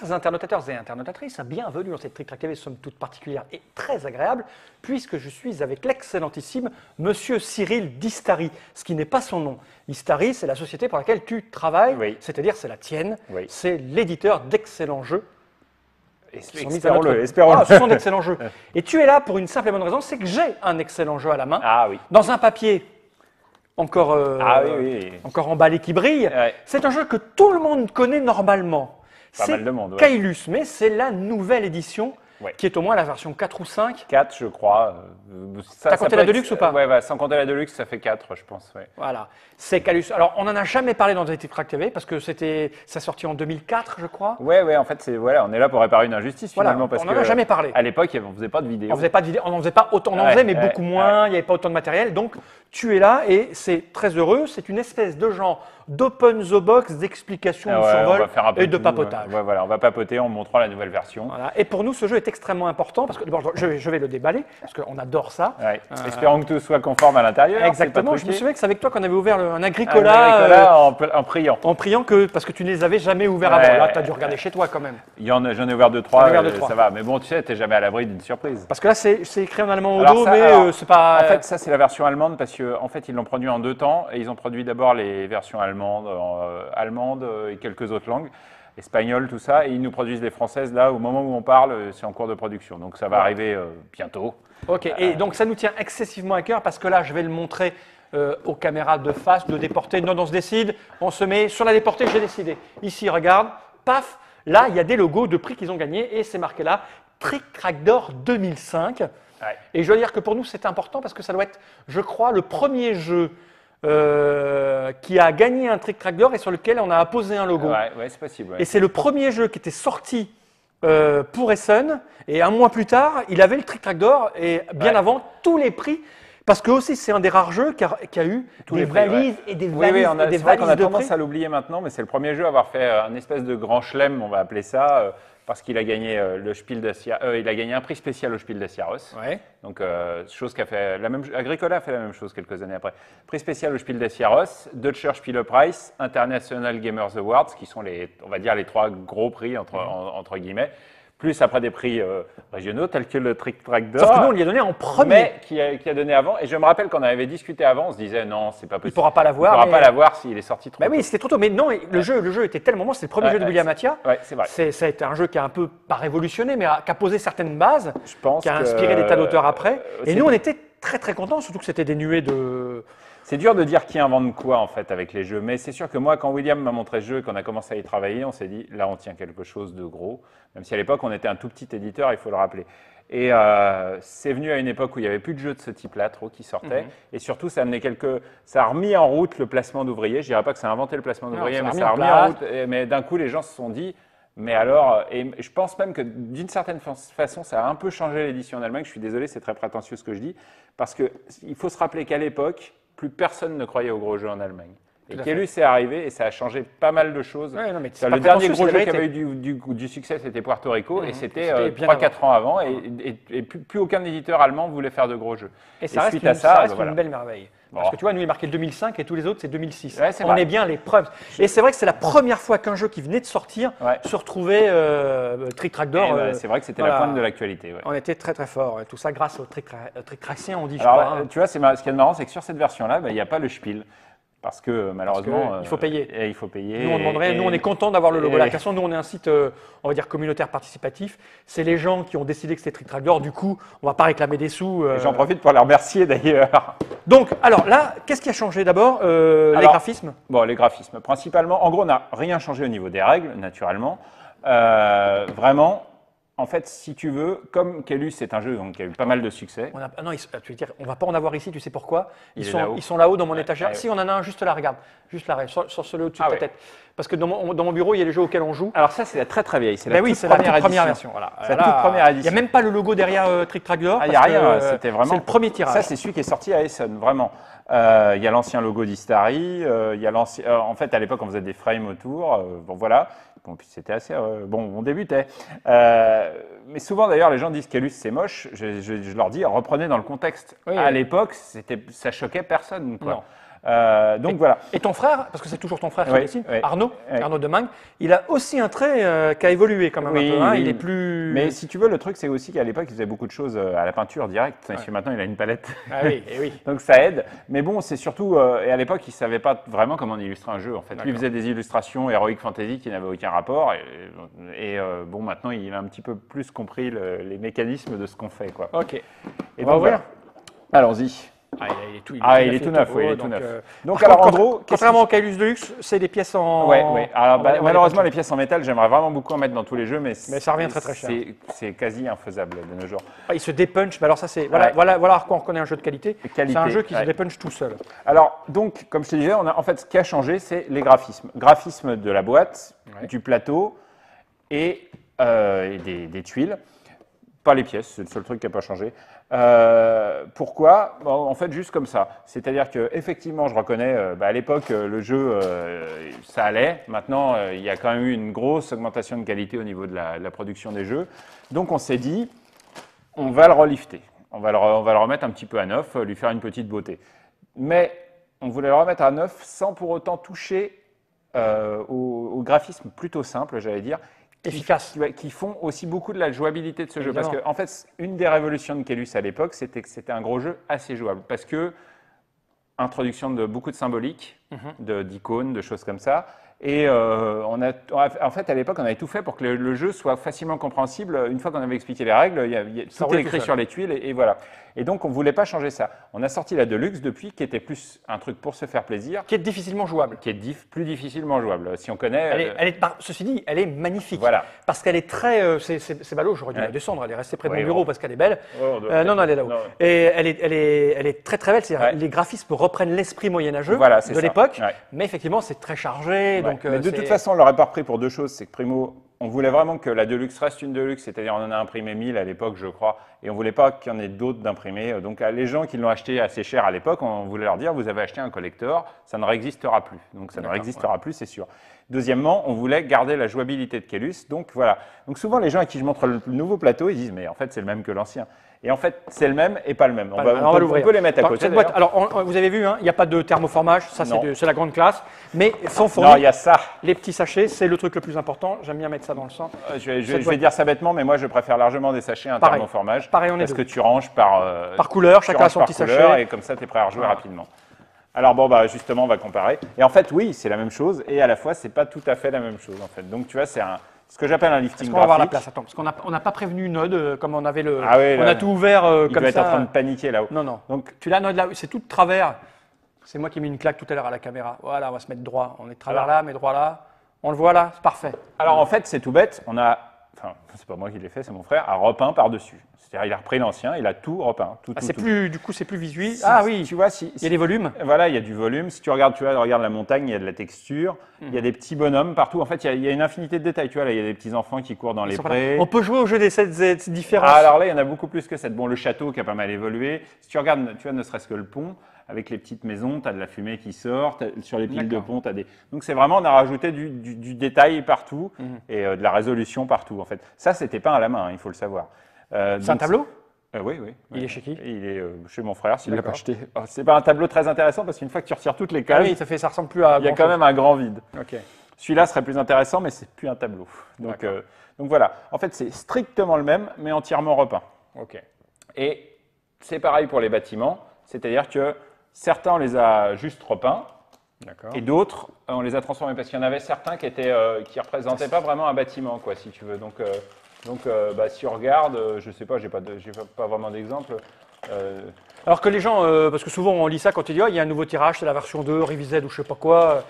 Chers internautateurs et internautatrices, bienvenue dans cette Trick Track TV, somme toute particulière et très agréable, puisque je suis avec l'excellentissime Monsieur Cyril Distary, ce qui n'est pas son nom. Distary, c'est la société pour laquelle tu travailles, Oui. c'est-à-dire c'est la tienne, Oui. c'est l'éditeur d'excellents jeux. Espérons-le, espérons-le. Ah, ce sont d'excellents jeux. Et tu es là pour une simple et bonne raison, c'est que j'ai un excellent jeu à la main, Ah oui. dans un papier encore, Oui. encore emballé qui brille. Ouais. C'est un jeu que tout le monde connaît normalement. Pas C'est mal de monde, ouais. Kailus, mais c'est la nouvelle édition, Ouais. qui est au moins la version 4 ou 5. 4, je crois. T'as compté peut la être- Deluxe ou pas? Ouais, sans compter la Deluxe, ça fait 4, je pense. Ouais. Voilà, c'est Kailus. Alors, on n'en a jamais parlé dans Trick Track TV, parce que ça sorti en 2004, je crois. Ouais, en fait, voilà, on est là pour réparer une injustice Voilà, finalement. Parce on n'en que, a jamais parlé. À l'époque, on ne faisait pas de vidéos. On faisait pas de vidéo, on n'en faisait pas autant, on en Ouais, faisait, mais ouais, beaucoup moins, il n'y avait pas autant de matériel. Donc, tu es là et c'est très heureux. C'est une espèce de genre d'open the box, d'explication, Ah de ouais, on survol va faire un peu et de tout, papotage. ouais, voilà, on va papoter en montrant la nouvelle version. Voilà. Et pour nous, ce jeu est extrêmement important parce que d'abord, je vais le déballer parce qu'on adore ça. Ouais. Espérons que tout soit conforme à l'intérieur. Exactement. c'est Je pas me truqué. souviens que c'est avec toi qu'on avait ouvert un Ah, Agricola, Agricola, en priant. en priant que parce que tu ne les avais jamais ouverts Ouais. avant. Là, tu as dû regarder chez toi quand même. J'en ai ouvert 2-3, J'en ai ouvert deux, trois. ça va. Mais bon, tu sais, t'es jamais à l'abri d'une surprise. Parce que là, c'est écrit en allemand au Alors dos, ça, mais alors, c'est pas. En fait, ça, c'est la version allemande parce qu'en fait, ils l'ont produit en 2 temps. Et ils ont produit d'abord les versions allemandes et quelques autres langues, espagnol, tout ça. Et ils nous produisent les françaises. Là, au moment où on parle, c'est en cours de production. Donc, ça va arriver bientôt. Ok. Et donc, ça nous tient excessivement à cœur parce que là, je vais le montrer aux caméras de face, de déporter. Non, on se décide. On se met sur la déportée. J'ai décidé. Ici, regarde. Paf. Là, il y a des logos de prix qu'ils ont gagnés et c'est marqué là Trick Track d'or 2005. Ouais. Et je dois dire que pour nous, c'est important parce que ça doit être, je crois, le premier jeu qui a gagné un Trick Track d'or et sur lequel on a apposé un logo. Ouais, c'est possible. Ouais. Et c'est le premier jeu qui était sorti pour Essen. Et un mois plus tard, il avait le Trick Track d'or et bien Ouais. avant tous les prix. Parce que aussi, c'est un des rares jeux qui a eu Tous des les prix, valises ouais. et des Oui, valises, et des c'est vrai qu'on a valises de tendance prix. à l'oublier maintenant, mais c'est le premier jeu à avoir fait un espèce de grand chelem, on va appeler ça, parce qu'il a gagné le Spiel des Jahres, il a gagné un prix spécial au Spiel des Jahres. Ouais. Donc, chose qu'a fait Agricola a fait la même chose quelques années après. Prix spécial au Spiel des Jahres, Deutscher Spielepreis, International Gamers Awards, qui sont on va dire les 3 gros prix entre guillemets, plus après des prix régionaux tels que le Trick Track d'or. Sauf que nous, on lui a donné en premier. Mais qui a donné avant. Et je me rappelle qu'on en avait discuté avant, on se disait non, c'est pas possible. Il pourra pas l'avoir, Il pourra mais- pas l'avoir s'il est sorti trop Bah tôt. oui, c'était trop tôt. Mais non, le jeu était tellement bon. C'est le premier jeu de William Mattia. Ouais, c'est vrai. Ça a été un jeu qui a un peu, pas révolutionné, mais qui a posé certaines bases, Je pense qui a que, inspiré des tas d'auteurs après. Et c'est- nous, on était très très contents, surtout que c'était dénué de. C'est dur de dire qui invente quoi en fait avec les jeux, mais c'est sûr que moi, quand William m'a montré ce jeu et qu'on a commencé à y travailler, on s'est dit là, on tient quelque chose de gros. Même si à l'époque, on était un tout petit éditeur, il faut le rappeler. Et c'est venu à une époque où il n'y avait plus de jeux de ce type-là trop qui sortaient. Et surtout, ça a remis en route le placement d'ouvriers. Je dirais pas que ça a inventé le placement d'ouvriers, mais ça a remis en route. Mais d'un coup, les gens se sont dit. Mais alors, et je pense même que d'une certaine façon, ça a un peu changé l'édition en Allemagne. Je suis désolé, c'est très prétentieux ce que je dis, parce qu'il faut se rappeler qu'à l'époque, plus personne ne croyait aux gros jeux en Allemagne. Et Kailus est arrivé et ça a changé pas mal de choses. Ouais, non, mais C'est pas le dernier prétentieux, gros c'est la jeu qui vérité. avait eu du succès, c'était Puerto Rico, et c'était C'était bien 3-4 ans avant, et plus aucun éditeur allemand voulait faire de gros jeux. Et ça reste, suite une, à ça ça, reste voilà. une belle merveille. Bon. Parce que tu vois, nous, il marquait le 2005 et tous les autres, c'est 2006. Ouais, c'est on vrai. est bien les preuves. Et c'est vrai que c'est la première fois qu'un jeu qui venait de sortir Ouais. se retrouvait Trick Track d'or. Et, c'est vrai que c'était voilà. la pointe de l'actualité. Ouais. On était très très fort. Et tout ça grâce au Trick Trackien, on dit, je Alors, crois. hein. tu vois, ce qui est marrant, c'est que sur cette version-là, il n'y a pas le Spiel. Parce que malheureusement, il faut payer. Et il faut payer. Nous, on demanderait, nous, on est content d'avoir le logo là. De toute façon, nous, on est un site, on va dire, communautaire participatif. C'est les gens qui ont décidé que c'était Trick Track d'or. Du coup, on ne va pas réclamer des sous. Et j'en profite pour les remercier d'ailleurs. Donc, alors là, qu'est-ce qui a changé d'abord les graphismes. Bon, les graphismes, principalement. En gros, on n'a rien changé au niveau des règles, naturellement. Vraiment, en fait, si tu veux, comme Kailus, c'est un jeu qui a eu pas mal de succès. Non, tu veux dire, on va pas en avoir ici, tu sais pourquoi? Il est là-haut. Ils sont là-haut dans mon Ouais, étagère. ouais. Si, on en a un juste là, regarde. Juste là, sur celui au-dessus Ah de ta ouais. tête. Parce que dans mon bureau, il y a les jeux auxquels on joue. Alors ça, c'est la très très vieille. C'est Ben la oui, toute c'est la toute première première édition. version. Voilà. C'est la Là, toute première Il édition. n'y a même pas le logo derrière Trick Track d'or. Ah, il n'y a rien, c'était vraiment. C'est le premier tirage. Ça, c'est celui qui est sorti à Essen, vraiment. Il y a l'ancien logo d'Istari, il y a l'ancien. En fait, à l'époque, on faisait des frames autour. Bon, voilà. Bon, puis c'était assez. Bon, on débutait. Mais souvent, d'ailleurs, les gens disent Kailus, c'est moche. Je leur dis, reprenez dans le contexte. Oui, à oui. l'époque, ça choquait personne, quoi. Non. Donc voilà. Et ton frère, parce que c'est toujours ton frère qui Oui, dessine, oui, Arnaud, oui. Arnaud Demingue, il a aussi un trait qui a évolué quand même Oui, un peu. Hein. oui. Il est plus. Mais si tu veux, le truc, c'est aussi qu'à l'époque, il faisait beaucoup de choses à la peinture direct. Et maintenant, il a une palette. Ah oui, et oui. Donc ça aide. Mais bon, c'est surtout. Et à l'époque, il ne savait pas vraiment comment illustrer un jeu. En fait, lui, il faisait des illustrations Heroic Fantasy qui n'avaient aucun rapport. Bon, maintenant, il a un petit peu plus compris les mécanismes de ce qu'on fait, quoi. Ok. Et On va donc, ouvrir. voilà. Allons-y. Ah, il est tout, Il est tout neuf, oui, il est tout neuf. Donc, alors, en gros, contrairement au Caylus Deluxe, c'est des pièces en. Ouais, ouais. Alors, on va malheureusement, les les pièces en métal, j'aimerais vraiment beaucoup en mettre dans tous les jeux, mais ça revient très très cher. C'est quasi infaisable de nos jours. Il se dépunch, mais alors ça c'est. Voilà, Ouais. voilà à quoi on reconnaît un jeu de qualité. C'est un jeu qui se ouais. dépunch tout seul. Alors, donc, comme je te disais, en fait, ce qui a changé, c'est les graphismes. Graphisme de la boîte, Ouais. du plateau et des tuiles. Pas les pièces, c'est le seul truc qui n'a pas changé. Pourquoi? Bon, en fait, juste comme ça. C'est-à-dire qu'effectivement, je reconnais, à l'époque, le jeu, ça allait. Maintenant, il y a quand même eu une grosse augmentation de qualité au niveau de la production des jeux. Donc, on s'est dit, on va le relifter. On va le remettre un petit peu à neuf, lui faire une petite beauté. Mais on voulait le remettre à neuf sans pour autant toucher au graphisme plutôt simple, j'allais dire. Efficace. Qui font aussi beaucoup de la jouabilité de ce Évidemment. jeu. Parce qu'en fait, une des révolutions de Caylus à l'époque, c'était que c'était un gros jeu assez jouable. Parce que introduction de beaucoup de symboliques, d'icônes, de choses comme ça. Et en fait, à l'époque, on avait tout fait pour que le jeu soit facilement compréhensible. Une fois qu'on avait expliqué les règles, tout est écrit sur les tuiles et voilà. Et donc, on ne voulait pas changer ça. On a sorti la Deluxe depuis, qui était plus un truc pour se faire plaisir. Qui est difficilement jouable. Qui est plus difficilement jouable. Si on connaît... Ceci dit, elle est magnifique. Voilà. Parce qu'elle est très... c'est ballot, j'aurais dû la descendre. Elle est restée près de mon bureau bon. parce qu'elle est belle. Oh, non, elle est là-haut. Non. Et elle est très très belle. Ouais. Les graphismes reprennent l'esprit moyenâgeux Voilà, c'est de ça. l'époque. Ouais. Mais effectivement, c'est très chargé. Ouais. Donc, mais de toute façon, on ne l'aurait pas repris pour deux choses. C'est que primo, on voulait vraiment que la Deluxe reste une Deluxe, c'est-à-dire on en a imprimé 1000 à l'époque, je crois, et on ne voulait pas qu'il y en ait d'autres d'imprimés. Donc les gens qui l'ont acheté assez cher à l'époque, on voulait leur dire, vous avez acheté un collector, ça ne réexistera plus. Donc ça ne réexistera plus, c'est sûr. Deuxièmement, on voulait garder la jouabilité de Caylus. Donc voilà. Donc souvent, les gens à qui je montre le nouveau plateau, ils disent, mais en fait, c'est le même que l'ancien. Et en fait, c'est le même et pas le même. On va l'ouvrir. On peut les mettre à côté. Cette boîte, alors, vous avez vu, il n'y a pas de thermoformage, ça c'est la grande classe, mais sont fournis. Non, il y a ça. Les petits sachets, c'est le truc le plus important. J'aime bien mettre ça dans le sang. Je vais dire ça bêtement, mais moi je préfère largement des sachets à un thermoformage. Pareil, on est parce que tu ranges par couleur, chacun a son petit sachet. Et comme ça, tu es prêt à rejouer rapidement. Alors bon, justement, on va comparer. Et en fait, oui, c'est la même chose, et à la fois, c'est pas tout à fait la même chose, en fait. Donc, tu vois, c'est ce que j'appelle un lifting graphique. On va voir la place, attends, parce qu'on n'a pas prévenu Node, comme on avait le... Ah oui, on a tout ouvert comme ça. Il doit être en train de paniquer là-haut. Non. Donc, tu l'as, Node, là, c'est tout de travers. C'est moi qui ai mis une claque tout à l'heure à la caméra. Voilà, on va se mettre droit. On est de travers là, mais droit là. On le voit là, c'est parfait. Alors, en fait, c'est tout bête. C'est pas moi qui l'ai fait, c'est mon frère, a repeint par-dessus. C'est-à-dire, il a repris l'ancien, il a tout repeint. Du coup, c'est plus visuel. Oui, tu vois, il y a des volumes. Voilà, il y a du volume. Si tu regardes, regarde la montagne, il y a de la texture, il y a des petits bonhommes partout. En fait, il y a une infinité de détails. Tu vois, là, il y a des petits enfants qui courent dans les prés. On peut jouer au jeu des 7 différences. Alors là, il y en a beaucoup plus que 7. Bon, le château qui a pas mal évolué. Si tu regardes, tu vois, ne serait-ce que le pont, avec les petites maisons, tu as de la fumée qui sort, sur les piles de pont, tu as des... Donc c'est vraiment, on a rajouté du détail partout et de la résolution partout, en fait. Ça, c'était peint à la main, il faut le savoir. C'est un tableau? Oui. Il est chez qui? Il est chez mon frère, s'il l'a pas acheté. C'est pas un tableau très intéressant, parce qu'une fois que tu retires toutes les cases, ça ressemble plus à... il y a quand même un grand vide. Ok. Celui-là serait plus intéressant, mais c'est plus un tableau. Donc voilà. En fait, c'est strictement le même, mais entièrement repeint. Ok. Et c'est pareil pour les bâtiments, c'est-à-dire que certains, on les a juste repeints, et d'autres, on les a transformés, parce qu'il y en avait certains qui représentaient pas vraiment un bâtiment, quoi, si tu veux. Donc, si on regarde, je sais pas, j'ai pas vraiment d'exemple. Alors que les gens, parce que souvent on lit ça quand il dit il y a un nouveau tirage, c'est la version 2, Revised ou je sais pas quoi.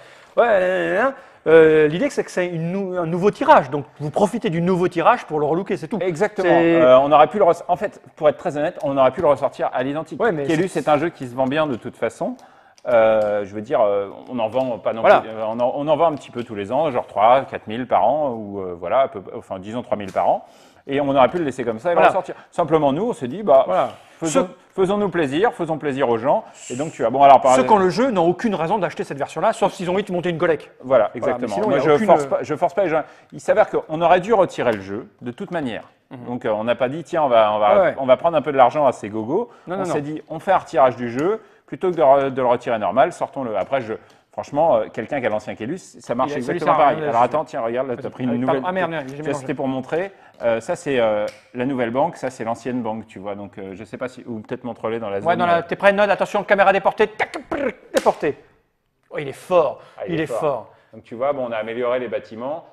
L'idée c'est que c'est un nouveau tirage, donc vous profitez du nouveau tirage pour le relooker, c'est tout. Exactement. On aurait pu en fait, pour être très honnête, on aurait pu le ressortir à l'identique. Caylus, c'est un jeu qui se vend bien de toute façon. Je veux dire, on en vend pas non plus. On en vend un petit peu tous les ans, genre 3 000, 4 000 par an, ou disons 3 000 par an. Et on aurait pu le laisser comme ça et le ressortir. Simplement, nous, on s'est dit, faisons-nous plaisir, faisons plaisir aux gens. Et donc, tu as ceux qui ont le jeu n'ont aucune raison d'acheter cette version-là, sauf s'ils ont envie de monter une collecte. Voilà, exactement. Moi, je force pas les gens. Il s'avère qu'on aurait dû retirer le jeu de toute manière. Donc on n'a pas dit, tiens, on va prendre un peu de l'argent à ces gogos. On s'est dit, on fait un retirage du jeu, plutôt que de le retirer normal, sortons-le. Après, franchement, quelqu'un qui a l'ancien Kellus, ça marche exactement pareil. Alors attends, tiens, regarde, là, tu as pris une nouvelle. Ah merde, c'était pour montrer. Ça, c'est la nouvelle banque, ça, c'est l'ancienne banque, tu vois. Donc je ne sais pas si. Ou peut-être montre-les dans la zone. Ouais, t'es prêt, Nod? Attention, caméra déportée. Tac, déporté. Oh, il est fort. Il est fort. Donc tu vois, bon, on a amélioré les bâtiments.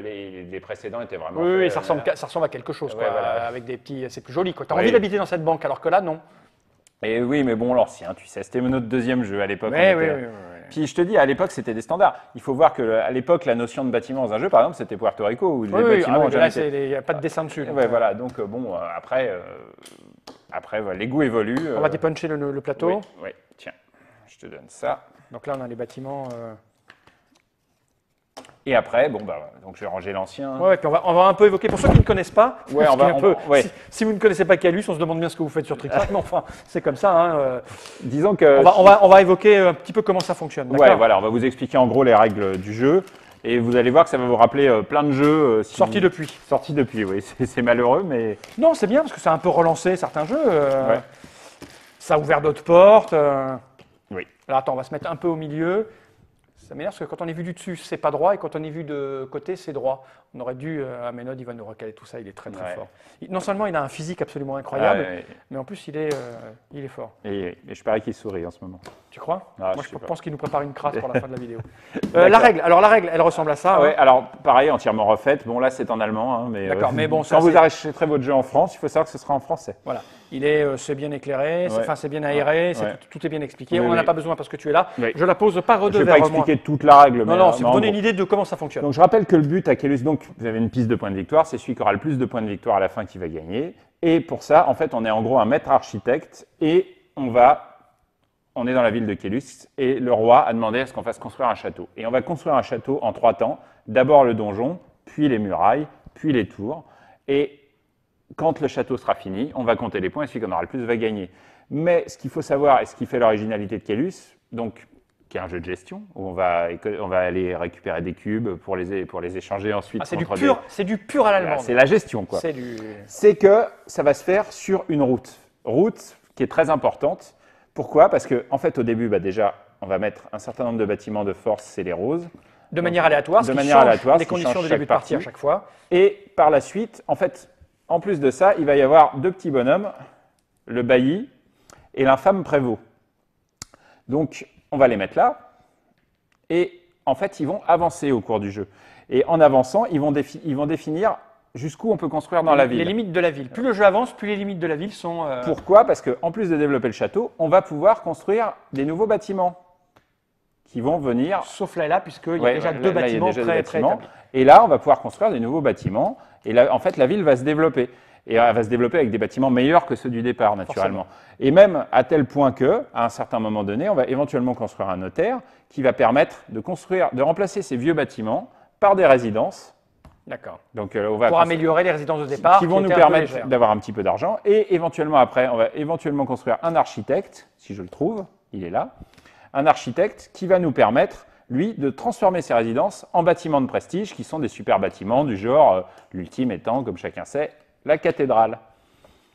Les précédents étaient vraiment. Oui, ça ressemble à quelque chose, quoi, voilà. avec des petits. C'est plus joli, quoi. T'as envie d'habiter dans cette banque, alors que là, non. Et oui, mais bon, l'ancien, tu sais, c'était notre deuxième jeu à l'époque. Oui. Puis je te dis, à l'époque, c'était des standards. Il faut voir qu'à l'époque, la notion de bâtiment dans un jeu, par exemple, c'était Puerto Rico, où les bâtiments. Là, il n'y a pas de dessin dessus. Ouais, voilà. Donc bon, après, voilà, les goûts évoluent. On va dépuncher le plateau. Oui, tiens, je te donne ça. Donc là, on a les bâtiments. Et après, bon, donc je vais ranger l'ancien. Ouais, puis on va un peu évoquer, pour ceux qui ne connaissent pas, si vous ne connaissez pas Kellus, on se demande bien ce que vous faites sur TrickTrack, mais enfin, c'est comme ça. Hein, disons que. On va évoquer un petit peu comment ça fonctionne. Ouais, voilà, on va vous expliquer en gros les règles du jeu. Et vous allez voir que ça va vous rappeler plein de jeux. Sortis depuis. Sortis depuis, oui. C'est malheureux, mais. Non, c'est bien, parce que ça a un peu relancé certains jeux. Ça a ouvert d'autres portes. Oui. Alors attends, on va se mettre un peu au milieu. Ça m'énerve parce que quand on est vu du dessus, c'est pas droit, et quand on est vu de côté, c'est droit. On aurait dû, Ménod, il va nous recaler tout ça, il est très fort. Non seulement il a un physique absolument incroyable, mais en plus il est fort. Et je parie qu'il sourit en ce moment. Tu crois? Moi je pense qu'il nous prépare une crasse pour la fin de la vidéo. La règle, elle ressemble à ça. Ouais, alors pareil, entièrement refaite. Bon là c'est en allemand, hein, mais, mais bon, quand vous achèterez votre jeu en France, il faut savoir que ce sera en français. Voilà. C'est bien éclairé, c'est bien aéré, tout est bien expliqué. On n'en a pas besoin parce que tu es là. Je la pose par redevers. Je ne vais pas expliquer toute la règle. Non, c'est pour donner une idée de comment ça fonctionne. Donc je rappelle que le but à Kellus, donc vous avez une piste de points de victoire, c'est celui qui aura le plus de points de victoire à la fin qui va gagner. Et pour ça, en fait, on est en gros un maître architecte et on est dans la ville de Kellus et le roi a demandé à ce qu'on fasse construire un château. Et on va construire un château en 3 temps. D'abord le donjon, puis les murailles, puis les tours. Et quand le château sera fini, on va compter les points et celui qui en aura le plus va gagner. Mais ce qu'il faut savoir et ce qui fait l'originalité de Kellus, donc qui est un jeu de gestion où on va aller récupérer des cubes pour les échanger ensuite. C'est du pur à l'allemande. C'est la gestion, quoi. C'est que ça va se faire sur une route qui est très importante. Pourquoi? Parce que en fait, au début, déjà, on va mettre un certain nombre de bâtiments de force, c'est les roses. De manière aléatoire, les conditions de début de partie à chaque fois. Et par la suite, en fait, en plus de ça, il va y avoir 2 petits bonhommes, le bailli et l'infâme prévôt. Donc, on va les mettre là. Et en fait, ils vont avancer au cours du jeu. Et en avançant, ils vont définir jusqu'où on peut construire dans la ville. Les limites de la ville. Plus le jeu avance, plus les limites de la ville sont… Pourquoi? Parce qu'en plus de développer le château, on va pouvoir construire des nouveaux bâtiments qui vont venir… Sauf là, puisqu'il y a déjà 2 bâtiments très établis. Et là, on va pouvoir construire des nouveaux bâtiments. Et là, en fait, la ville va se développer. Et elle va se développer avec des bâtiments meilleurs que ceux du départ, naturellement. Forcément. Et même à tel point qu'à un certain moment donné, on va éventuellement construire un notaire qui va permettre de remplacer ces vieux bâtiments par des résidences. D'accord. Donc, pour améliorer les résidences de départ. Qui vont nous permettre d'avoir un petit peu d'argent. Et éventuellement, après, on va éventuellement construire un architecte, si je le trouve, il est là. Un architecte qui va nous permettre, lui, de transformer ces résidences en bâtiments de prestige, qui sont des super bâtiments du genre, l'ultime étant, comme chacun sait, la cathédrale.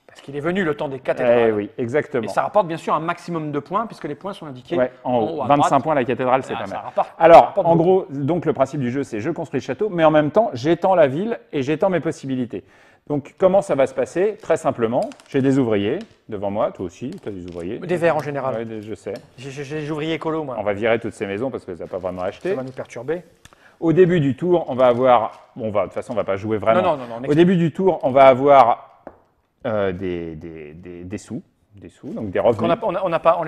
Parce qu'il est venu le temps des cathédrales. Oui, exactement. Et ça rapporte bien sûr un maximum de points, puisque les points sont indiqués en haut. 25 points la cathédrale, c'est pas mal. Alors, en gros, donc le principe du jeu, c'est je construis le château, mais en même temps, j'étends la ville et j'étends mes possibilités. Donc, comment ça va se passer? Très simplement, j'ai des ouvriers devant moi, toi aussi, tu as des ouvriers. Des verts en général. Oui, je sais. J'ai des ouvriers écolos, moi. On va virer toutes ces maisons parce que ça n'a pas vraiment acheté. Ça va nous perturber. Au début du tour, on va avoir… Bon, de toute façon, on ne va pas jouer vraiment. Non. Au début du tour, on va avoir des sous, donc des revenus. On les a pas.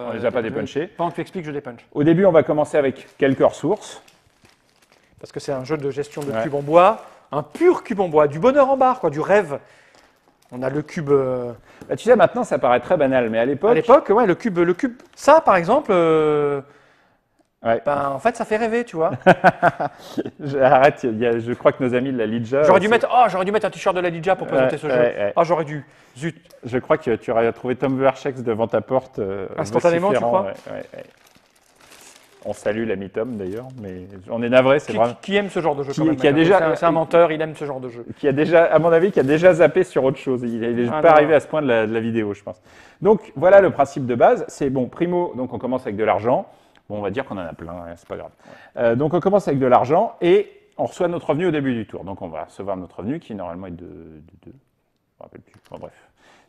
On les a pas dépunchés. Pendant que tu expliques, je dépunche. Au début, on va commencer avec quelques ressources. Parce que c'est un jeu de gestion de cubes en bois, un pur cube en bois, du bonheur en barre, quoi, du rêve. On a le cube. Tu sais, maintenant, ça paraît très banal, mais à l'époque. À l'époque, ouais, le cube. Ça, par exemple. En fait, ça fait rêver, tu vois. Arrête, je crois que nos amis de la Lidja… J'aurais dû mettre un t-shirt de la Lidja pour présenter ce jeu. J'aurais dû. Zut. Je crois que tu aurais trouvé Tom Verchex devant ta porte. Instantanément, tu crois? On salue l'ami Tom d'ailleurs, mais on est navré, c'est vrai. Qui aime ce genre de jeu Qui- quand même, qui a Michael. déjà- C'est un menteur, il aime ce genre de jeu. Qui a déjà, à mon avis, qui a déjà zappé sur autre chose. Il n'est Ah pas non. arrivé à ce point de la vidéo, je pense. Donc voilà le principe de base. C'est bon, primo, donc on commence avec de l'argent. Bon, on va dire qu'on en a plein, hein, c'est pas grave. Donc on commence avec de l'argent et on reçoit notre revenu au début du tour. Donc on va recevoir notre revenu qui normalement est de 2. Je me rappelle plus. Bon, bref.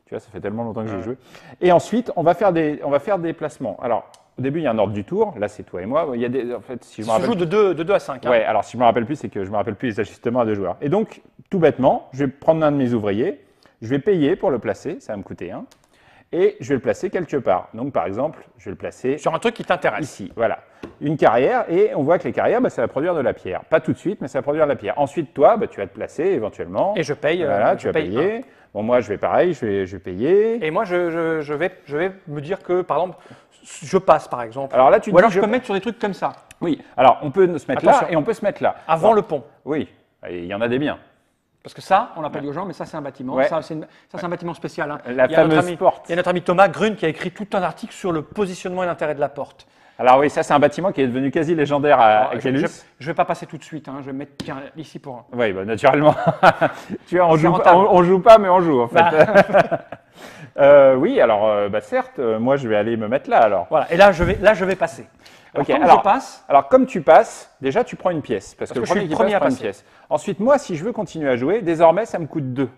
Tu vois, ça fait tellement longtemps que j'ai joué. Et ensuite, on va faire des placements. Alors, au début, il y a un ordre du tour. Là, c'est toi et moi. Il y a des, en fait, si je me Ça se rappelle. joue de 2 à 5. Ouais, alors si je me rappelle plus, c'est que je me rappelle plus les ajustements à 2 joueurs. Et donc, tout bêtement, je vais prendre un de mes ouvriers, je vais payer pour le placer, ça va me coûter 1, et je vais le placer quelque part. Donc, par exemple, je vais le placer Sur un truc qui t'intéresse. ici, voilà. Une carrière, et on voit que les carrières, bah, ça va produire de la pierre. Pas tout de suite, mais ça va produire de la pierre. Ensuite, toi, bah, tu vas te placer éventuellement. Et je paye. Voilà, je tu vas paye payer. Bon, moi, je vais pareil, je vais payer. Et moi, je vais me dire que, par exemple, je passe, par exemple. Alors là, tu te Ou alors, dis, je peux me mettre sur des trucs comme ça, Oui, alors on peut se mettre Attention. là et on peut se mettre là. avant le pont. Oui, et il y en a des biens. Parce que ça, on l'a pas dit aux gens, mais ça, c'est un bâtiment. Ouais. Ça, c'est un bâtiment spécial. Hein. La Il y a notre fameuse ami- porte. Il y a notre ami Thomas Grun qui a écrit tout un article sur le positionnement et l'intérêt de la porte. Alors oui, ça c'est un bâtiment qui est devenu quasi légendaire à Alors, Kelus. je vais pas passer tout de suite. Hein. Je vais me mettre tiens, ici pour. Oui, bah, naturellement. Tu vois, C'est rentable. on joue pas, mais on joue en fait. Bah. Oui, alors bah, certes, moi je vais aller me mettre là alors. Voilà. Et là, je vais passer. Alors, Ok, comme alors- je passe, Alors comme tu passes, déjà tu prends une pièce. Parce que que le je suis premier le qui premier passe à prend une passer. pièce. Ensuite, moi, si je veux continuer à jouer, désormais ça me coûte 2.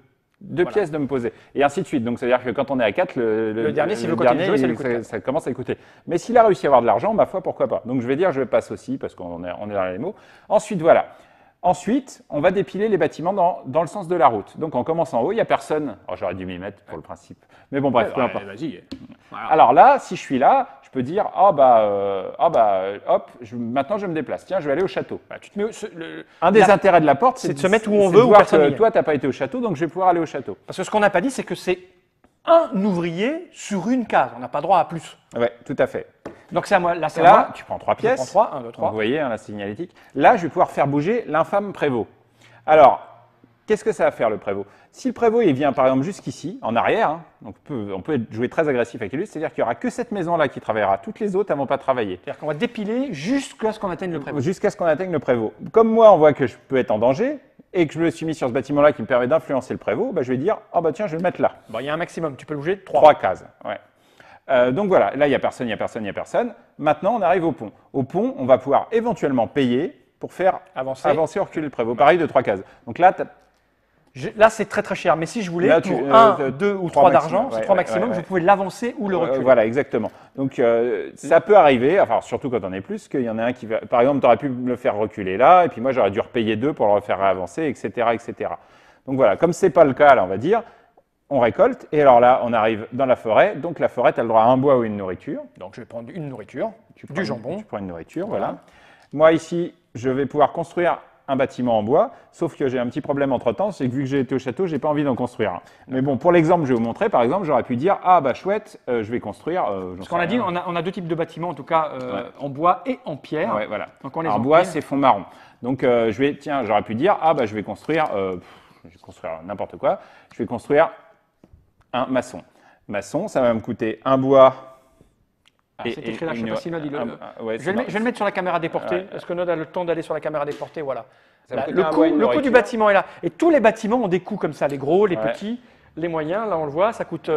Deux Voilà. pièces de me poser. Et ainsi de suite. Donc, c'est-à-dire que quand on est à 4, Le dernier, s'il veut continuer de jouer, ça lui coûte quatre. ça commence à lui coûter. Mais s'il a réussi à avoir de l'argent, ma foi, pourquoi pas. Donc, je vais dire, je passe aussi, parce qu'on est dans les mots. Ensuite, voilà. Ensuite, on va dépiler les bâtiments dans le sens de la route. Donc, on commence en haut, il n'y a personne. Oh, j'aurais dû m'y mettre pour le principe. Mais bon, bref, peu importe. vas-y. Voilà. Alors là, si je suis là, je peux dire, hop, maintenant je me déplace. Tiens, je vais aller au château. Bah, tu te mets Un des La- intérêts de la porte, c'est de se mettre où on c'est veut, de où voir personne que n'y est. toi, tu n'as pas été au château, donc je vais pouvoir aller au château. Parce que ce qu'on n'a pas dit, c'est que c'est un ouvrier sur une case. On n'a pas droit à plus. Ouais, tout à fait. Donc c'est à moi. Là, c'est à Là, moi. tu prends 3 Je prends pièces. 3, 1, 2, Donc, 3. vous voyez, hein, la signalétique. Là, je vais pouvoir faire bouger l'infâme prévôt. Alors, qu'est-ce que ça va faire le prévôt? Si le prévôt il vient par exemple jusqu'ici, en arrière, hein, donc on peut jouer très agressif avec lui, c'est-à-dire qu'il n'y aura que cette maison-là qui travaillera. Toutes les autres, elles ne vont pas travailler. C'est-à-dire qu'on va dépiler jusqu'à ce qu'on atteigne le prévôt. Jusqu'à ce qu'on atteigne le prévôt. Comme moi, on voit que je peux être en danger et que je me suis mis sur ce bâtiment-là qui me permet d'influencer le prévôt, bah, je vais dire, oh bah tiens, je vais le mettre là. Bon, il y a un maximum. Tu peux le bouger 3. 3 cases. Ouais. Donc voilà, là, il n'y a personne, il n'y a personne, il n'y a personne. Maintenant, on arrive au pont. Au pont, on va pouvoir éventuellement payer pour faire Avancer. ou reculer le prévôt. Pareil de 3 cases. Donc là, Là, c'est très très cher. Mais si je voulais, Là, pour tu- 1, 2 ou 3 trois d'argent, maximum. c'est Ouais, 3 ouais, maximum, ouais, je ouais. pouvais l'avancer ou le reculer. voilà, exactement. Donc ça peut arriver, enfin surtout quand on est plus, qu'il y en a un qui va. Par exemple, tu aurais pu me le faire reculer là, et puis moi j'aurais dû repayer 2 pour le refaire avancer, etc., etc. Donc voilà, comme c'est pas le cas, là, on va dire, on récolte, et alors là, on arrive dans la forêt. Donc la forêt, tu as le droit à un bois ou une nourriture. Donc je vais prendre une nourriture, Tu prends du une- jambon. Tu prends une nourriture, Voilà. voilà. Moi ici, je vais pouvoir construire un bâtiment en bois, sauf que j'ai un petit problème entre-temps, c'est que vu que j'ai été au château, j'ai pas envie d'en construire un. Mais bon, pour l'exemple que je vais vous montrer, par exemple, j'aurais pu dire, ah bah chouette, je vais construire... Parce qu'on a dit, on a deux types de bâtiments, en tout cas en bois et en pierre. Ouais, voilà. Donc on les En bois, empile. c'est fond marron. Donc j'aurais pu dire, ah bah je vais construire n'importe quoi, je vais construire un maçon. Maçon, ça va me coûter un bois... Ah, c'est écrit là, je ne sais pas si Nod, il le... ouais, Je vais le mettre sur la caméra déportée. Ouais. Est-ce que Nod a le temps d'aller sur la caméra déportée? Voilà. Ça me Là, coûte le un coût, bois, une le coût du nourriture. bâtiment est là. Et tous les bâtiments ont des coûts comme ça, les gros, les Ouais. petits, les moyens. Là, on le voit, ça coûte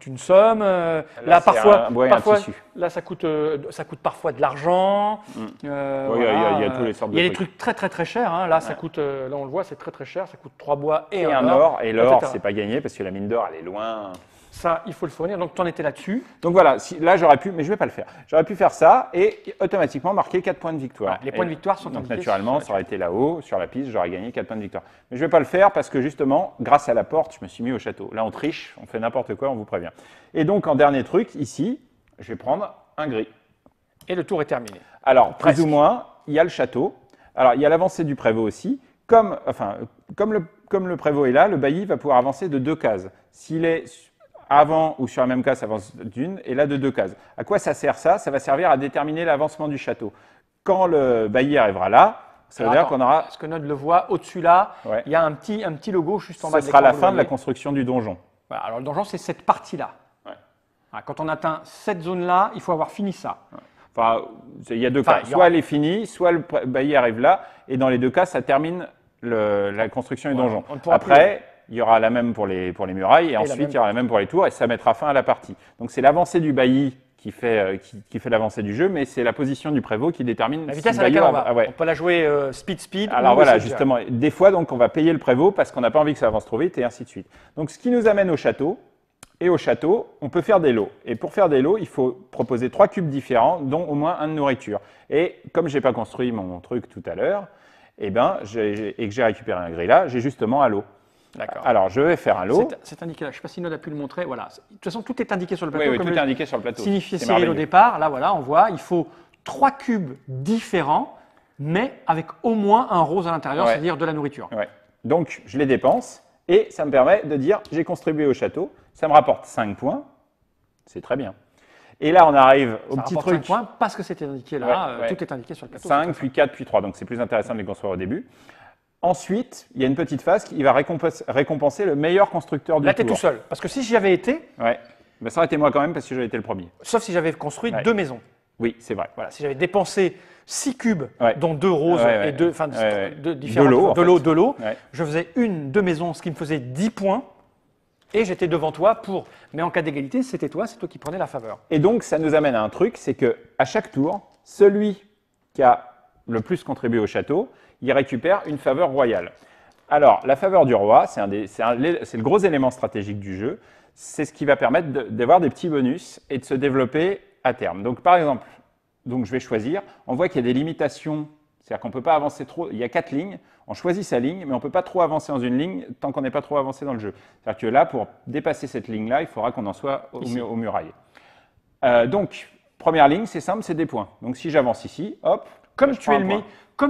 une somme. Là, c'est parfois, un bois et un parfois tissu. là, ça coûte parfois de l'argent. Ouais, il y a tous les sortes de Il y a des trucs. trucs très très très chers. Hein. Là, ça coûte. Là, on le voit, c'est très très cher. Ça coûte 3 bois et Et un un or, et l'or, etc. c'est pas gagné parce que la mine d'or, elle est loin. Ça, il faut le fournir. Donc, tu en étais là-dessus. Donc voilà, là j'aurais pu, mais je vais pas le faire. J'aurais pu faire ça et automatiquement marquer 4 points de victoire. Voilà, les points de victoire sont donc indiqués naturellement, sur la ça aurait été là-haut, sur la piste, j'aurais gagné 4 points de victoire. Mais je vais pas le faire parce que justement, grâce à la porte, je me suis mis au château. Là, on triche, on fait n'importe quoi, on vous prévient. Et donc, en dernier truc, ici, je vais prendre un gris. Et le tour est terminé. Alors, Presque. plus ou moins, il y a le château. Alors, il y a l'avancée du prévôt aussi. Comme le prévôt est là, le bailli va pouvoir avancer de 2 cases. S'il est avant ou sur la même case, avance d'une, et là de 2 cases. À quoi ça sert ça? Ça va servir à déterminer l'avancement du château. Quand le bailli arrivera là, ça veut Alors, dire qu'on aura... Est-ce que Nod le voit au-dessus là? Ouais. Il y a un petit logo juste en bas Ce de sera la l'écran, fin vous de la voyez. construction du donjon. Voilà, alors le donjon, c'est cette partie-là. Ouais. Voilà, quand on atteint cette zone-là, il faut avoir fini ça. Il Enfin, il y a deux cas. Soit elle est finie, soit le bailli arrive là. Et dans les deux cas, ça termine la construction du donjon. Après, il y aura la même pour les murailles. Et ensuite, il y aura la même pour les tours. Et ça mettra fin à la partie. Donc, c'est l'avancée du bailli qui fait l'avancée du jeu. Mais c'est la position du prévôt qui détermine la vitesse à laquelle on va. Ah ouais. On peut la jouer speed. Alors voilà, justement. Des fois, donc, on va payer le prévôt parce qu'on n'a pas envie que ça avance trop vite et ainsi de suite. Donc, ce qui nous amène au château. Et au château, on peut faire des lots. Et pour faire des lots, il faut proposer 3 cubes différents, dont au moins un de nourriture. Et comme je n'ai pas construit mon truc tout à l'heure, et que j'ai récupéré un gris-là, j'ai justement un lot. D'accord. Alors, je vais faire un lot. C'est indiqué là. Je ne sais pas si Nod a pu le montrer. Voilà. De toute façon, tout est indiqué sur le plateau. Oui, tout est indiqué sur le plateau. Signifié Cyril au départ. Là, voilà, on voit, il faut 3 cubes différents, mais avec au moins un rose à l'intérieur, c'est-à-dire de la nourriture. Ouais. Donc, je les dépense. Et ça me permet de dire, j'ai contribué au château, ça me rapporte 5 points, c'est très bien. Et là, on arrive au petit truc. 5 points parce que c'était indiqué là, tout est indiqué sur le plateau. 5, puis 4, puis 3, donc c'est plus intéressant de les construire au début. Ensuite, il y a une petite phase qui va récompenser le meilleur constructeur du tour. Là, tu es tout seul, parce que si j'y avais été… Ouais, ben, ça aurait été moi quand même, parce que j'avais été le premier. Sauf si j'avais construit 2 maisons. Oui, c'est vrai. Voilà, si j'avais dépensé 6 cubes, dont 2 roses et 2 de l'eau, je faisais 2 maisons, ce qui me faisait 10 points, et j'étais devant toi pour… Mais en cas d'égalité, c'est toi qui prenais la faveur. Et donc, ça nous amène à un truc, c'est qu'à chaque tour, celui qui a le plus contribué au château, il récupère une faveur royale. Alors, la faveur du roi, c'est le gros élément stratégique du jeu. C'est ce qui va permettre d'avoir des petits bonus et de se développer à terme. Donc, par exemple, je vais choisir. On voit qu'il y a des limitations, c'est-à-dire qu'on ne peut pas avancer trop. Il y a 4 lignes. On choisit sa ligne, mais on ne peut pas trop avancer dans une ligne tant qu'on n'est pas trop avancé dans le jeu. C'est-à-dire que là, pour dépasser cette ligne-là, il faudra qu'on en soit aux murailles. Donc, première ligne, c'est simple, c'est des points. Donc, si j'avance ici, hop. Comme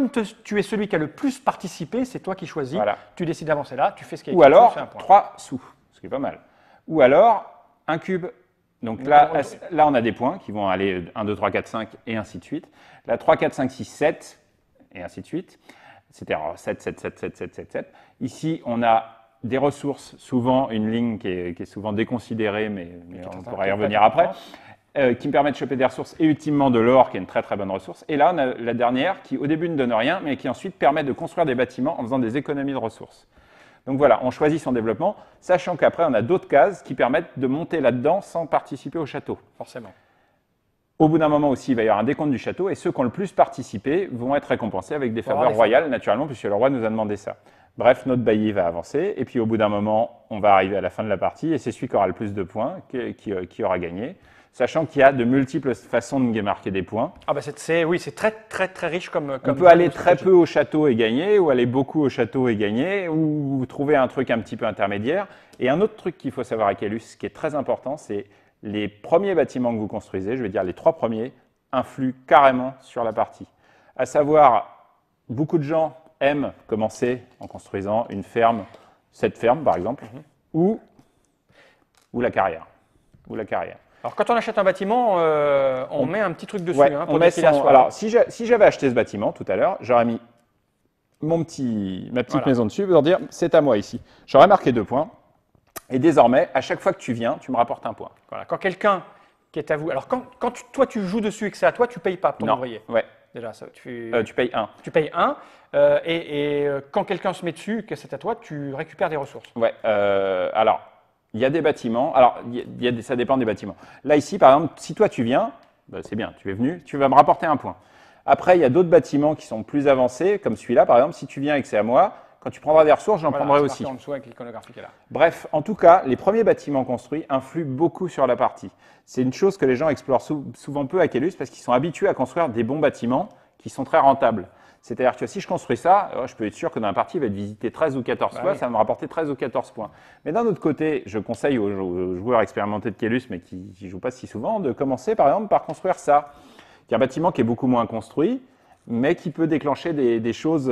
tu es celui qui a le plus participé, c'est toi qui choisis. Voilà. Tu décides d'avancer là, tu fais ce qui est écrit. Ou alors, 3 sous, ce qui est pas mal. Ou alors, un cube. Donc là, on a des points qui vont aller 1, 2, 3, 4, 5 et ainsi de suite. Là, 3, 4, 5, 6, 7 et ainsi de suite. C'est-à-dire 7, 7, 7, 7, 7, 7, 7. Ici, on a des ressources, souvent une ligne qui est souvent déconsidérée, mais on pourra y revenir après, qui me permet de choper des ressources et ultimement de l'or, qui est une très très bonne ressource. Et là, on a la dernière qui, au début, ne donne rien, mais qui ensuite permet de construire des bâtiments en faisant des économies de ressources. Donc voilà, on choisit son développement, sachant qu'après, on a d'autres cases qui permettent de monter là-dedans sans participer au château. Forcément. Au bout d'un moment aussi, il va y avoir un décompte du château et ceux qui ont le plus participé vont être récompensés avec des faveurs royales, naturellement, puisque le roi nous a demandé ça. Bref, notre bailli va avancer et puis au bout d'un moment, on va arriver à la fin de la partie et c'est celui qui aura le plus de points qui aura gagné. Sachant qu'il y a de multiples façons de marquer des points. Ah bah c'est très très très riche comme on peut aller très peu au château et gagner, ou aller beaucoup au château et gagner, ou trouver un truc un petit peu intermédiaire. Et un autre truc qu'il faut savoir à Caylus, qui est très important, c'est les premiers bâtiments que vous construisez, je vais dire les 3 premiers, influent carrément sur la partie. À savoir, beaucoup de gens aiment commencer en construisant une ferme, cette ferme par exemple, ou la carrière. Alors, quand on achète un bâtiment, on met un petit truc dessus. Ouais, pour alors, si j'avais acheté ce bâtiment tout à l'heure, j'aurais mis ma petite maison dessus pour dire c'est à moi ici. J'aurais marqué 2 points. Et désormais, à chaque fois que tu viens, tu me rapportes un point. Voilà. Quand quelqu'un qui est à vous. Alors, quand toi tu joues dessus et que c'est à toi, tu ne payes pas ton ouvrier. Ouais. Déjà, ça, tu payes 1. Tu payes 1. Et quand quelqu'un se met dessus et que c'est à toi, tu récupères des ressources. Ouais. Alors. Il y a des bâtiments, alors ça dépend des bâtiments. Là ici, par exemple, si toi tu viens, bah, c'est bien, tu es venu, tu vas me rapporter un point. Après, il y a d'autres bâtiments qui sont plus avancés, comme celui-là par exemple, si tu viens et que c'est à moi, quand tu prendras des ressources, j'en prendrai aussi. En dessous avec l'iconographie qui est là. Bref, en tout cas, les premiers bâtiments construits influent beaucoup sur la partie. C'est une chose que les gens explorent souvent peu à Caylus parce qu'ils sont habitués à construire des bons bâtiments qui sont très rentables. C'est-à-dire que si je construis ça, je peux être sûr que dans la partie, il va être visité 13 ou 14 fois, ça va me rapporter 13 ou 14 points. Mais d'un autre côté, je conseille aux joueurs expérimentés de Caylus, mais qui ne jouent pas si souvent, de commencer par exemple par construire ça, qui est un bâtiment qui est beaucoup moins construit, mais qui peut déclencher des choses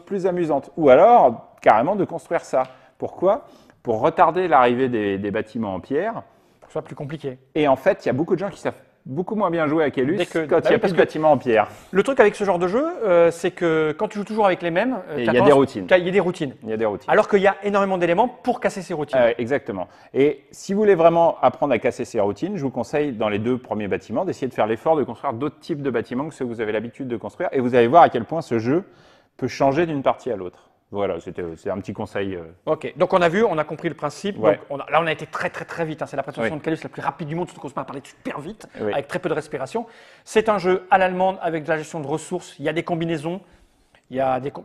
plus amusantes. Ou alors, carrément, de construire ça. Pourquoi? Pour retarder l'arrivée des bâtiments en pierre. Pour que ce soit plus compliqué. Et en fait, il y a beaucoup de gens qui ne savent beaucoup moins bien jouer à Caylus Dès que- quand il y a plus de bâtiments en pierre. Le truc avec ce genre de jeu, c'est que quand tu joues toujours avec les mêmes, Et il y a des routines. Il y a des routines. Il y a des routines. Alors qu'il y a énormément d'éléments pour casser ces routines. Exactement. Et si vous voulez vraiment apprendre à casser ces routines, je vous conseille dans les 2 premiers bâtiments d'essayer de faire l'effort de construire d'autres types de bâtiments que ceux que vous avez l'habitude de construire. Et vous allez voir à quel point ce jeu peut changer d'une partie à l'autre. Voilà, c'est un petit conseil. Ok, donc on a vu, on a compris le principe. Ouais. Donc là, on a été très très très vite. Hein. C'est la présentation Oui. de Caylus la plus rapide du monde, surtout qu'on se met à parler super vite, Oui. avec très peu de respiration. C'est un jeu à l'allemande avec de la gestion de ressources. Il y a des combinaisons.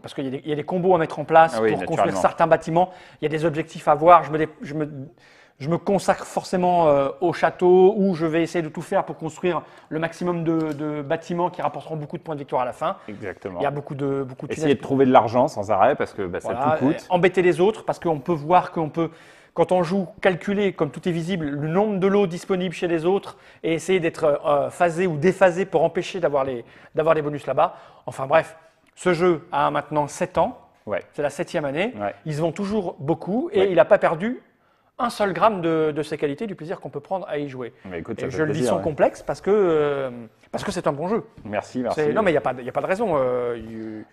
Parce qu'il y a des combos à mettre en place Ah oui, pour construire naturellement. certains bâtiments. Il y a des objectifs à voir. Je me consacre forcément au château où je vais essayer de tout faire pour construire le maximum de bâtiments qui rapporteront beaucoup de points de victoire à la fin. Exactement. Il y a beaucoup de Essayez de trouver de l'argent sans arrêt parce que ça voilà, tout coûte. embêter les autres parce qu'on peut voir qu'on peut, quand on joue, calculer, comme tout est visible, le nombre de lots disponibles chez les autres et essayer d'être phasé ou déphasé pour empêcher d'avoir les bonus là-bas. Enfin bref, ce jeu a maintenant 7 ans, Ouais. c'est la 7e année, Ouais. ils se vendent toujours beaucoup et Ouais. il n'a pas perdu un seul gramme de ses qualités, du plaisir qu'on peut prendre à y jouer. Mais écoute, ça Et fait je le dis plaisir, sans ouais. complexe parce que c'est un bon jeu. Merci, merci. Non, mais il n'y a pas de raison.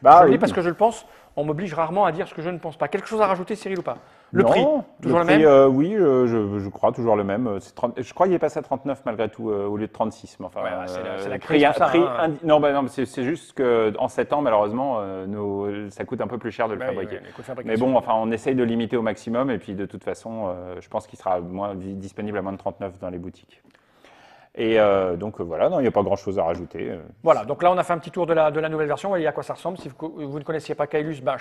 Bah je le oui. dis parce que je le pense. On m'oblige rarement à dire ce que je ne pense pas. Quelque chose à rajouter, Cyril, ou pas? Le Non, prix, toujours le prix, même? Oui, je crois toujours le même. Je crois qu'il est passé à 39 malgré tout au lieu de 36. Mais enfin, Ouais, c'est la prix, crise, tout ça, hein. Non, bah, non, c'est juste qu'en 7 ans, malheureusement, ça coûte un peu plus cher de le Bah oui, fabriquer. ouais, les coûts de Mais fabrication. bon, enfin, on essaye de limiter au maximum et puis de toute façon, je pense qu'il sera disponible à moins de 39 dans les boutiques. Et donc voilà, non, il n'y a pas grand-chose à rajouter. Voilà, donc là on a fait un petit tour de la nouvelle version, vous voyez à quoi ça ressemble. Si vous ne connaissiez pas Caylus, ben,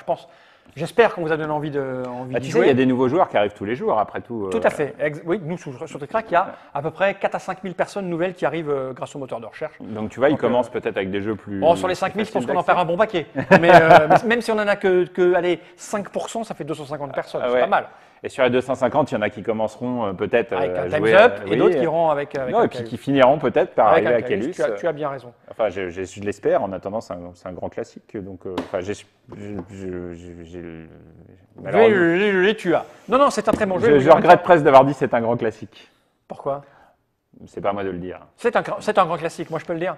j'espère qu'on vous a donné envie Bah, d'y tu sais, il y jouer. a des nouveaux joueurs qui arrivent tous les jours, après tout. Tout à fait. Oui, nous sur TrickTrack, il y a à peu près 4 à 5 000 personnes nouvelles qui arrivent grâce au moteur de recherche. Donc tu vois, ils Donc, commencent peut-être avec des jeux plus. Bon, sur les 5 000, je pense faciles qu'on en d'accès. perd un bon paquet. Mais même si on en a que allez, 5%, ça fait 250 personnes. Ah C'est ouais. pas mal. Et sur les 250, il y en a qui commenceront peut-être Avec à un jouer, Time's Up et oui, d'autres qui iront avec non, un et puis Caylus. qui finiront peut-être par Avec arriver un à Caylus, Caylus. tu as bien raison. Enfin, je l'espère. En attendant, c'est un grand classique. Donc, enfin, malheureusement, Oui, tu as. Non, c'est un très bon jeu. je regrette presque d'avoir dit c'est un grand classique. Pourquoi? C'est pas à moi de le dire. C'est un grand classique, moi je peux le dire.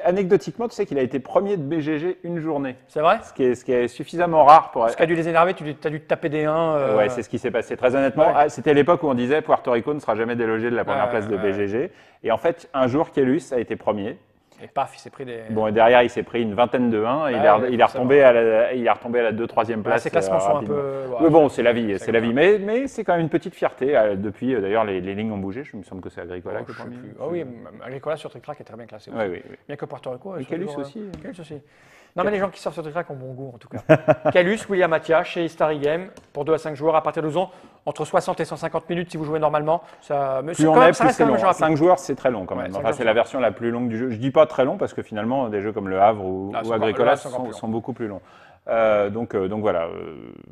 Anecdotiquement, tu sais qu'il a été premier de BGG une journée. C'est vrai? Ce qui est suffisamment rare pour. Ce qui a dû les énerver, tu as dû te taper des 1. Ouais, c'est ce qui s'est passé. Très honnêtement, Ouais. c'était l'époque où on disait Puerto Rico ne sera jamais délogé de la première Ouais, place de ouais. BGG. Et en fait, un jour, Caylus a été premier. Et paf, il s'est pris des. Bon, et derrière, il s'est pris une vingtaine de 1 et Ouais, il est forcément. retombé à la 2-3e place. Ces classements sont un rapidement. peu. Mais bon, c'est la vie, c'est c'est la vie. Mais c'est quand même une petite fierté. Depuis, d'ailleurs, les lignes ont bougé. Je me semble que c'est Agricola qui est premier. Ah oui, Agricola sur TrickTrack est très bien classé. Aussi. Oui, oui, oui. Bien que Puerto Rico. Et ils sont Caylus toujours, aussi. Caylus aussi. Non, mais les gens qui sortent sur TrickTrack ont bon goût en tout cas. Caylus, William Mattia, chez Starry Game, pour 2 à 5 joueurs à partir de 12 ans, entre 60 et 150 minutes si vous jouez normalement. Mais Plus quand on même, est, ça plus reste c'est quand même un long. jeu rapide. 5 joueurs, c'est très long quand Ouais, même. 5 Enfin, joueurs, c'est la version la plus longue du jeu. Je dis pas très long parce que finalement, des jeux comme Le Havre ou Ah, Agricola Le Havre, c'est encore plus long. sont beaucoup plus longs. Donc voilà.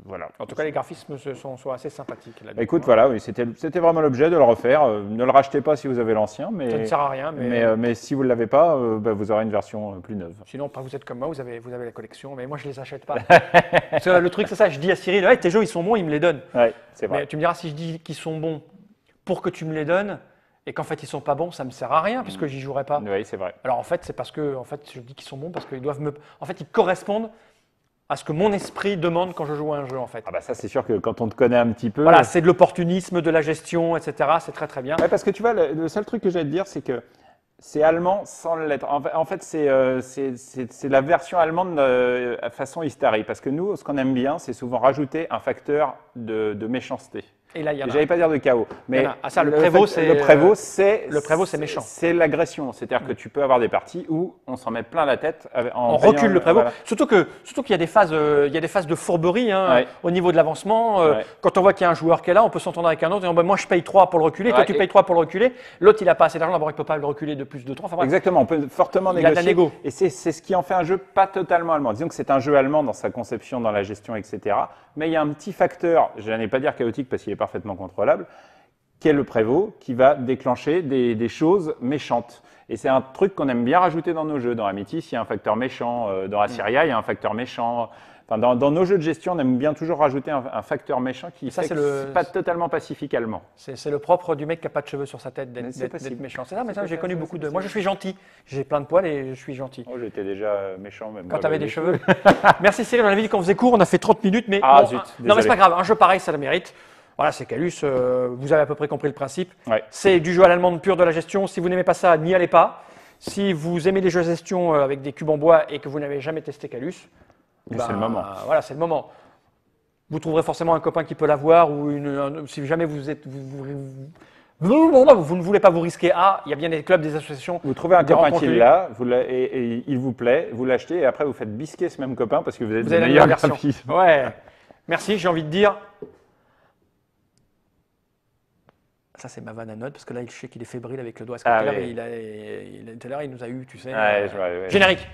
Voilà. En tout cas, les graphismes sont assez sympathiques. Là, du Écoute, coup, voilà, oui, c'était vraiment l'objet de le refaire. Ne le rachetez pas si vous avez l'ancien, Ça ne mais, sert à rien, mais mais si vous ne l'avez pas, vous aurez une version plus neuve. sinon, pas vous êtes comme moi, vous avez la collection, mais moi je les achète pas. Parce que le truc, c'est ça, je dis à Cyril, ouais, tes jeux ils sont bons, il me les donne. Ouais, c'est vrai. Mais tu me diras, si je dis qu'ils sont bons pour que tu me les donnes, et qu'en fait ils sont pas bons, ça me sert à rien, puisque j'y jouerai pas. Oui, c'est vrai. Alors en fait, c'est parce que je dis qu'ils sont bons parce qu'ils doivent en fait, ils correspondent à ce que mon esprit demande quand je joue à un jeu, en fait. Ah bah ça, c'est sûr que quand on te connaît un petit peu. Voilà, c'est de l'opportunisme, de la gestion, etc. C'est très très bien. Ouais, parce que tu vois, le seul truc que j'allais te dire, c'est que c'est allemand sans l'être. En fait, c'est la version allemande façon Istari. Parce que nous, ce qu'on aime bien, c'est souvent rajouter un facteur de méchanceté. Et là, il y en a. J'allais pas dire de chaos, mais Il y en a. Ah, ça, le prévôt, c'est- le prévôt, c'est méchant. C'est l'agression, c'est-à-dire que tu peux avoir des parties où on s'en met plein la tête On payant, recule le prévôt. voilà. Surtout qu'il y a des phases, de fourberie hein, Ouais. au niveau de l'avancement. Ouais. Quand on voit qu'il y a un joueur qui est là, on peut s'entendre avec un autre et on dit, moi je paye 3 pour le reculer, toi Ouais, tu et- payes 3 pour le reculer. L'autre il n'a pas assez d'argent, d'abord il ne peut pas le reculer de plus de 3. Enfin, bref. Exactement, on peut fortement Il y a de la négocier. négo. Et c'est ce qui en fait un jeu pas totalement allemand. Disons que c'est un jeu allemand dans sa conception, dans la gestion, etc. Mais il y a un petit facteur, je n'allais pas dire chaotique parce qu'il est parfaitement contrôlable, qui est le prévôt, qui va déclencher des choses méchantes. Et c'est un truc qu'on aime bien rajouter dans nos jeux. Dans Amitis, il y a un facteur méchant. Dans Assyria, il y a un facteur méchant. Enfin, dans nos jeux de gestion, on aime bien toujours rajouter un facteur méchant qui Ça, fait c'est que le- c'est pas totalement pacifique allemand. C'est le propre du mec qui n'a pas de cheveux sur sa tête Mais c'est d'être possible. méchant. C'est ça, mais C'est ça, j'ai possible, connu c'est beaucoup de. possible. Moi, je suis gentil. J'ai plein de poils et je suis gentil. Oh, j'étais déjà méchant même. Quand moi, tu avais avec des cheveux. Merci Cyril, on avait dit qu'on faisait court, on a fait 30 minutes, mais. Ah, bon, zut, non, mais désolé. c'est pas grave, un jeu pareil, ça le mérite. Voilà, c'est Calus, vous avez à peu près compris le principe. Ouais. C'est du jeu à l'allemande pur de la gestion. Si vous n'aimez pas ça, n'y allez pas. Si vous aimez les jeux de gestion avec des cubes en bois et que vous n'avez jamais testé Calus, C'est le moment. Voilà, c'est le moment. Vous trouverez forcément un copain qui peut l'avoir ou si jamais vous ne voulez pas vous risquer il y a bien des clubs, des associations. Vous trouvez un des copain rencontres qui publiques. l'a, et il vous plaît, vous l'achetez et après vous faites bisquer ce même copain parce que vous êtes Vous des avez la meilleurs meilleure version. graphismes. Ouais. Merci, j'ai envie de dire. Ça, c'est ma vanne à note parce que là, je sais qu'il est fébrile avec le doigt. Parce que Ah tout à l'heure, oui. tout à l'heure, il nous a eu, tu sais. Ouais, je vois, ouais. Générique.